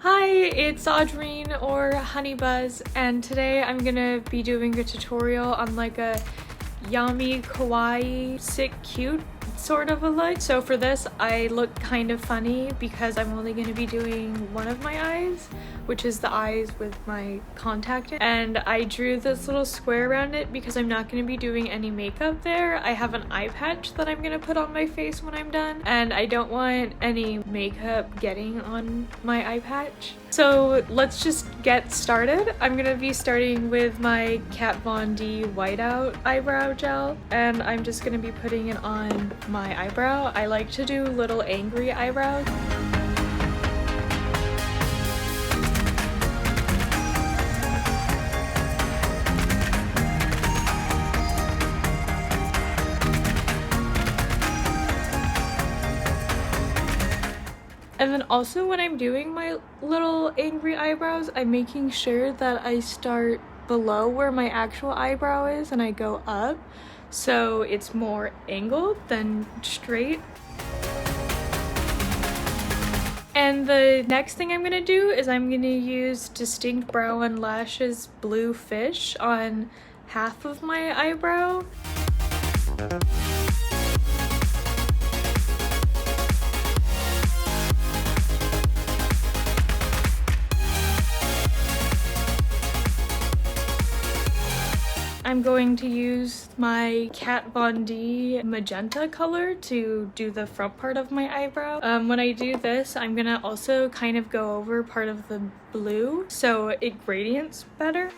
Hi, it's Audrine or Honeybuzz, and today I'm gonna be doing a tutorial on like a Yami-Kawaii sick cute sort of a look. So for this I look kind of funny because I'm only going to be doing one of my eyes, which is the eyes with my contact in. And I drew this little square around it because I'm not going to be doing any makeup there. I have an eye patch that I'm going to put on my face when I'm done, and I don't want any makeup getting on my eye patch. So let's just get started. I'm going to be starting with my Kat Von D whiteout eyebrow gel, and I'm just going to be putting it on my eyebrow. I like to do little angry eyebrows. And then also when I'm doing my little angry eyebrows, I'm making sure that I start below where my actual eyebrow is and I go up, so it's more angled than straight. And the next thing I'm gonna do is I'm gonna use Distinct Brow and Lash's Blue Fish on half of my eyebrow. I'm going to use my Kat Von D Magenta color to do the front part of my eyebrow. When I do this, I'm gonna also kind of go over part of the blue so it gradients better.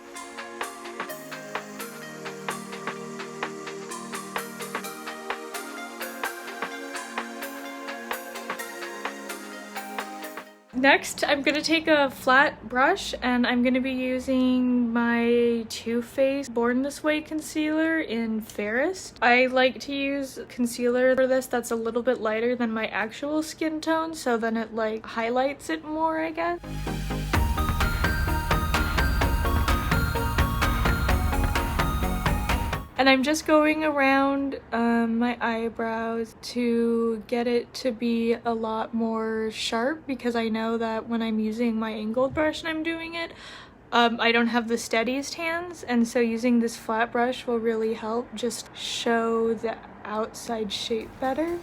Next, I'm going to take a flat brush and I'm going to be using my Too Faced Born This Way concealer in Fairest. I like to use concealer for this that's a little bit lighter than my actual skin tone, so then it like highlights it more, I guess. And I'm just going around my eyebrows to get it to be a lot more sharp, because I know that when I'm using my angled brush and I'm doing it, I don't have the steadiest hands, and so using this flat brush will really help just show the outside shape better.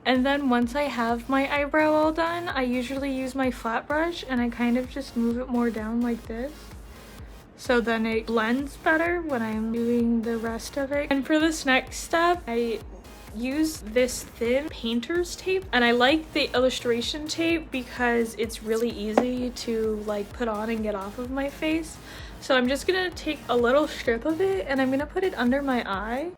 And then once I have my eyebrow all done, I usually use my flat brush and I kind of just move it more down like this, so then it blends better when I'm doing the rest of it. And for this next step, I use this thin painter's tape, and I like the illustration tape because it's really easy to like put on and get off of my face. So I'm just gonna take a little strip of it and I'm gonna put it under my eye.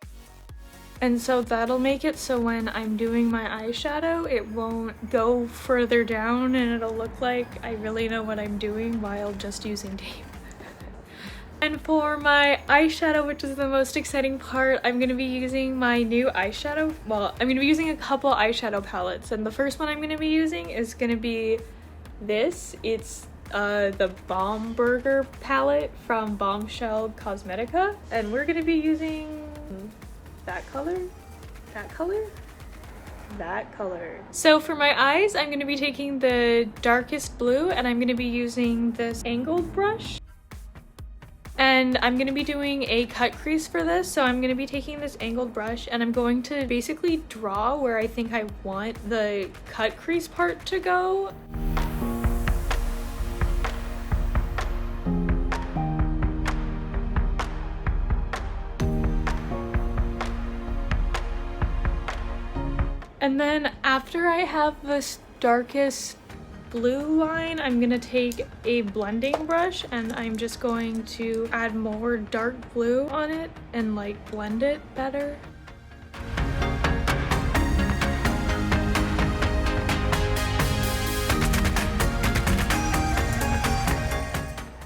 And so that'll make it so when I'm doing my eyeshadow, it won't go further down and it'll look like I really know what I'm doing while just using tape. And for my eyeshadow, which is the most exciting part, I'm going to be using my new eyeshadow. Well, I'm going to be using a couple eyeshadow palettes, and the first one I'm going to be using is going to be this. It's the Bomb Burger palette from Bombshell Cosmetica, and we're going to be using that color, that color, that color. So for my eyes, I'm going to be taking the darkest blue and I'm going to be using this angled brush. And I'm going to be doing a cut crease for this, so I'm going to be taking this angled brush and I'm going to basically draw where I think I want the cut crease part to go. And then after I have this darkest blue line, I'm gonna take a blending brush and I'm just going to add more dark blue on it and like blend it better.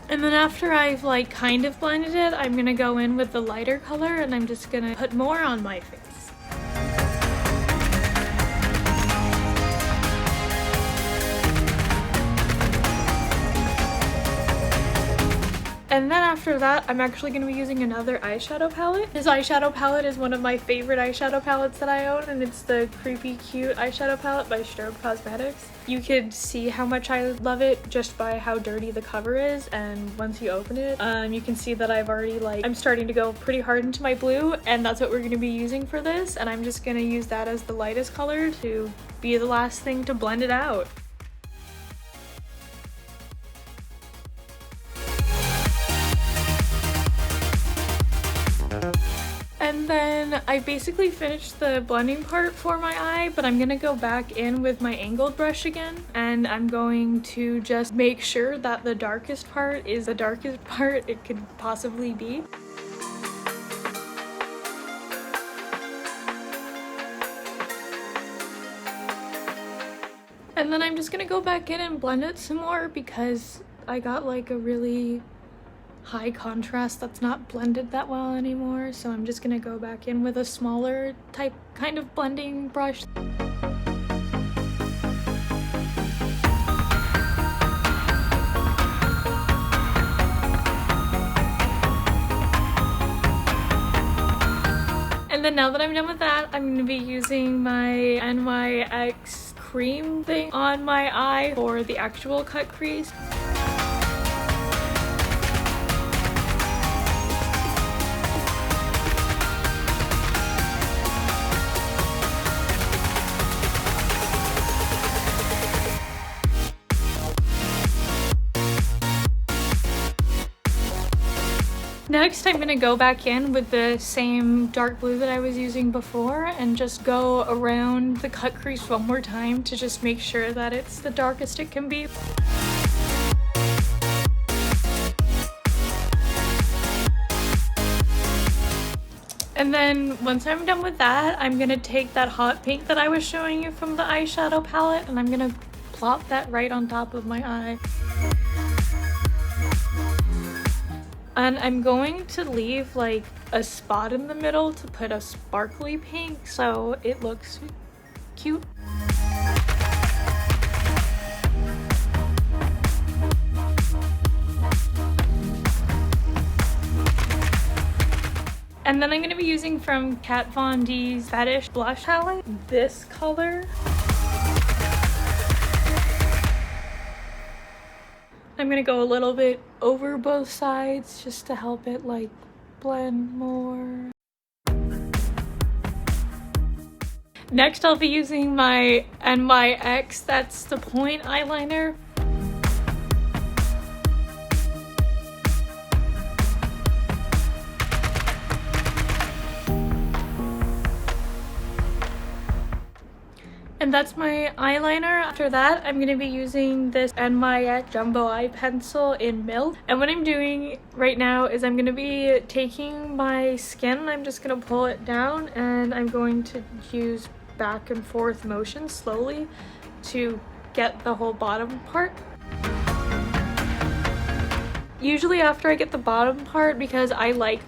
And then after I've like kind of blended it, I'm gonna go in with the lighter color and I'm just gonna put more on my face. And then after that, I'm actually going to be using another eyeshadow palette. This eyeshadow palette is one of my favorite eyeshadow palettes that I own, and it's the Creepy Cute eyeshadow palette by Strobe Cosmetics. You could see how much I love it just by how dirty the cover is, and once you open it, you can see that I'm starting to go pretty hard into my blue, and that's what we're going to be using for this, and I'm just going to use that as the lightest color to be the last thing to blend it out. And then I basically finished the blending part for my eye, but I'm gonna go back in with my angled brush again, and I'm going to just make sure that the darkest part is the darkest part it could possibly be. And then I'm just gonna go back in and blend it some more because I got like a really high contrast that's not blended that well anymore, so I'm just gonna go back in with a smaller kind of blending brush. And then now that I'm done with that, I'm gonna be using my NYX cream thing on my eye for the actual cut crease. Next, I'm gonna go back in with the same dark blue that I was using before and just go around the cut crease one more time to just make sure that it's the darkest it can be. And then once I'm done with that, I'm gonna take that hot pink that I was showing you from the eyeshadow palette and I'm gonna plop that right on top of my eye. And I'm going to leave like a spot in the middle to put a sparkly pink so it looks cute. And then I'm going to be using from Kat Von D's Fetish blush palette, this color. I'm gonna go a little bit over both sides just to help it like blend more. Next, I'll be using my NYX, that's the point eyeliner. And that's my eyeliner. After that, I'm going to be using this NYX Jumbo Eye Pencil in Milk. And what I'm doing right now is I'm going to be taking my skin and I'm just going to pull it down and I'm going to use back and forth motion slowly to get the whole bottom part. Usually after I get the bottom part, because I like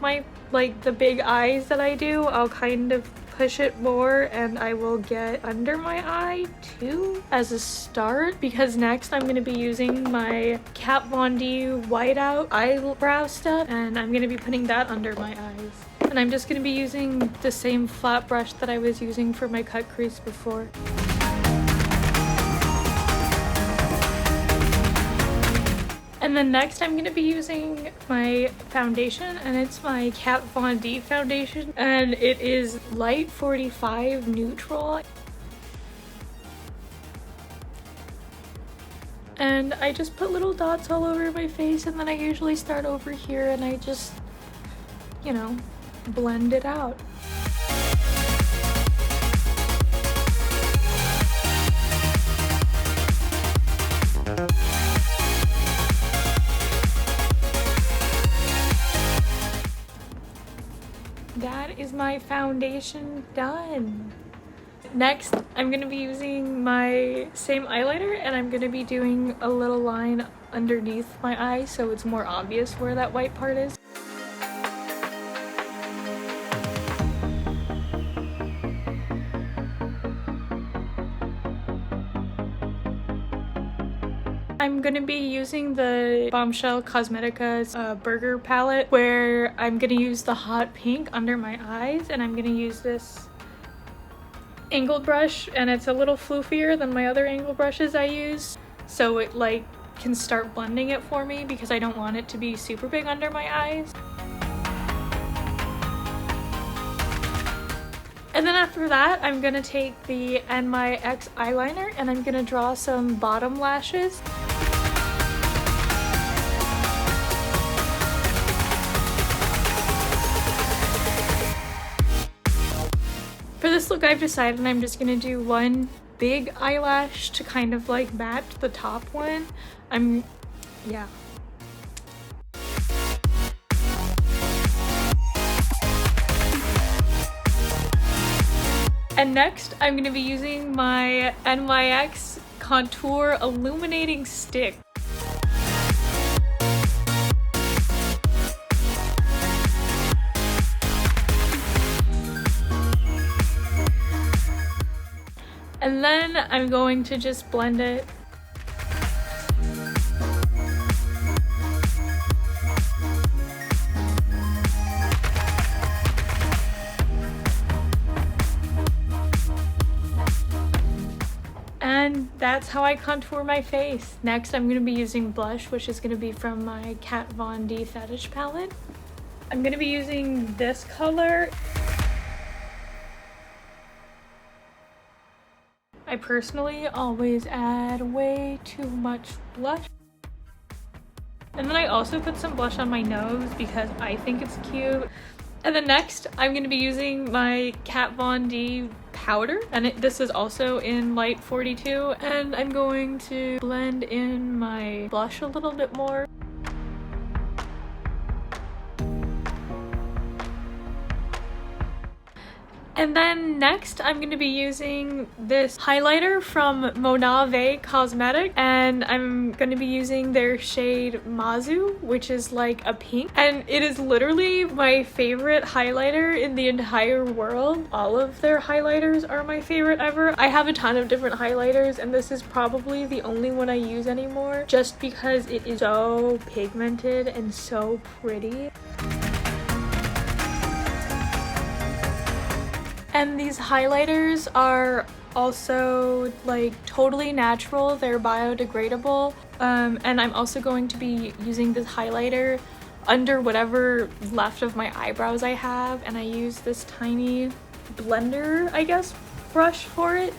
the big eyes that I do, I'll kind of push it more and I will get under my eye too as a start, because next I'm going to be using my Kat Von D whiteout eyebrow stuff and I'm going to be putting that under my eyes. And I'm just going to be using the same flat brush that I was using for my cut crease before. And then next I'm going to be using my foundation, and it's my Kat Von D foundation, and it is Light 45 Neutral. And I just put little dots all over my face, and then I usually start over here and I just, you know, blend it out. That is my foundation done. Next, I'm going to be using my same eyeliner and I'm going to be doing a little line underneath my eye so it's more obvious where that white part is. I'm gonna be using the Bombshell Cosmetica's burger palette, where I'm gonna use the hot pink under my eyes, and I'm gonna use this angled brush, and it's a little floofier than my other angle brushes I use, so it like can start blending it for me because I don't want it to be super big under my eyes. And then after that, I'm gonna take the NYX eyeliner and I'm gonna draw some bottom lashes. For this look, I've decided I'm just gonna do one big eyelash to kind of like match the top one. Yeah. And next, I'm going to be using my NYX Contour Illuminating Stick. And then I'm going to just blend it. And that's how I contour my face. Next, I'm going to be using blush, which is going to be from my Kat Von D Fetish palette. I'm going to be using this color. I personally always add way too much blush. And then I also put some blush on my nose because I think it's cute. And then next, I'm going to be using my Kat Von D powder, and this is also in light 42, and I'm going to blend in my blush a little bit more. And then next, I'm going to be using this highlighter from Monave Cosmetic, and I'm going to be using their shade Mazu, which is like a pink, and it is literally my favorite highlighter in the entire world. All of their highlighters are my favorite ever. I have a ton of different highlighters, and this is probably the only one I use anymore, just because it is so pigmented and so pretty. And these highlighters are also like totally natural, they're biodegradable, and I'm also going to be using this highlighter under whatever left of my eyebrows I have, and I use this tiny blender, I guess, brush for it.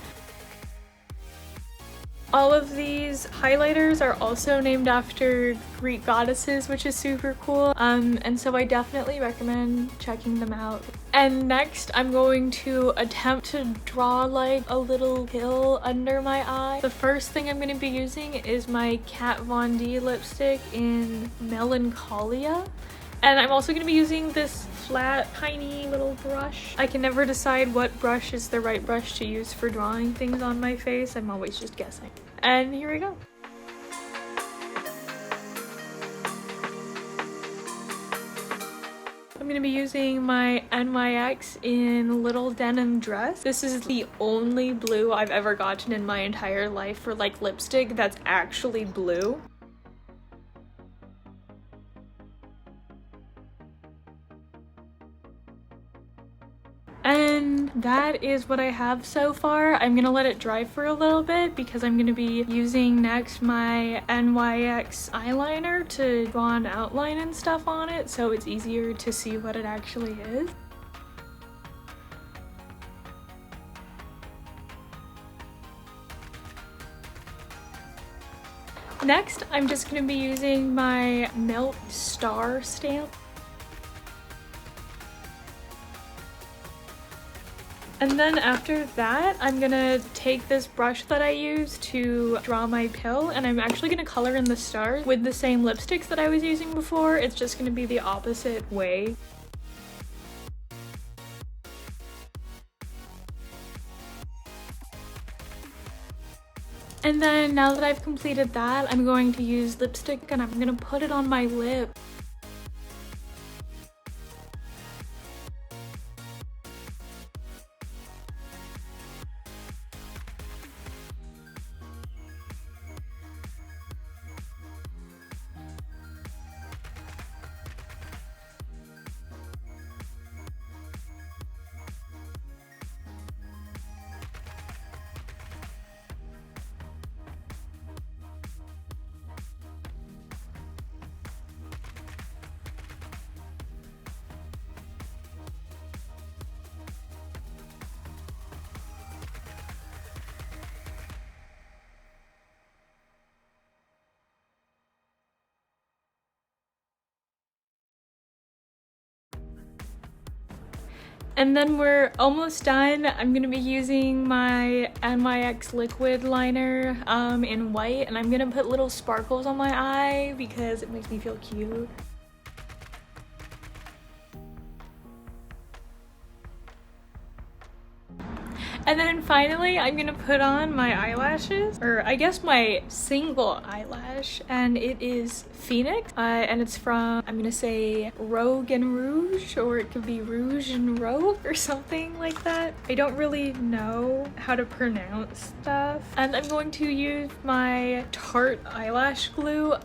All of these highlighters are also named after Greek goddesses, which is super cool, and so I definitely recommend checking them out. And next, I'm going to attempt to draw like a little pill under my eye. The first thing I'm going to be using is my Kat Von D lipstick in Melancholia. And I'm also going to be using this flat, tiny little brush. I can never decide what brush is the right brush to use for drawing things on my face. I'm always just guessing. And here we go. I'm going to be using my NYX in Little Denim Dress. This is the only blue I've ever gotten in my entire life for like lipstick that's actually blue. And that is what I have so far. I'm gonna let it dry for a little bit because I'm gonna be using next my NYX eyeliner to draw an outline and stuff on it, so it's easier to see what it actually is. Next, I'm just gonna be using my Melt Star stamp. And then after that, I'm gonna take this brush that I use to draw my pill, and I'm actually gonna color in the stars with the same lipsticks that I was using before. It's just gonna be the opposite way. And then now that I've completed that, I'm going to use lipstick and I'm gonna put it on my lip. And then we're almost done. I'm gonna be using my NYX liquid liner in white, and I'm gonna put little sparkles on my eye because it makes me feel cute. And then finally, I'm gonna put on my eyelashes, or I guess my single eyelash, and it is Phoenix, and it's from, I'm gonna say Rogue and Rouge, or it could be Rouge and Rogue, or something like that. I don't really know how to pronounce stuff. And I'm going to use my Tarte eyelash glue.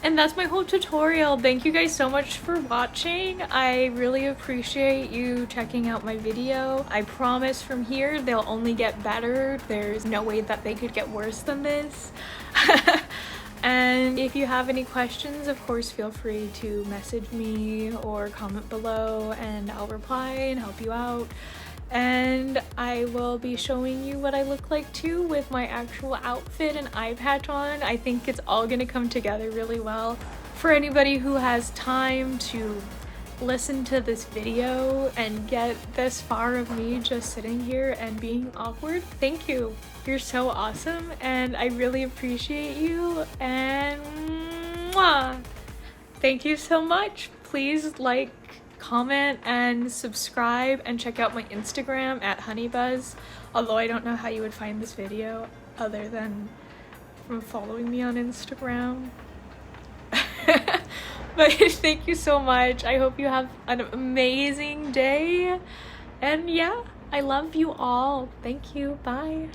And that's my whole tutorial. Thank you guys so much for watching. I really appreciate you checking out my video. I promise from here they'll only get better. There's no way that they could get worse than this. And if you have any questions, of course, feel free to message me or comment below and I'll reply and help you out. And I will be showing you what I look like too with my actual outfit and eye patch on. I think it's all gonna come together really well. For anybody who has time to listen to this video and get this far of me just sitting here and being awkward, thank you. You're so awesome and I really appreciate you, and mwah! Thank you so much. Please like, comment, and subscribe, and check out my Instagram at honeybuzz, although I don't know how you would find this video other than from following me on Instagram. But thank you so much. I hope you have an amazing day, and yeah, I love you all. Thank you. Bye.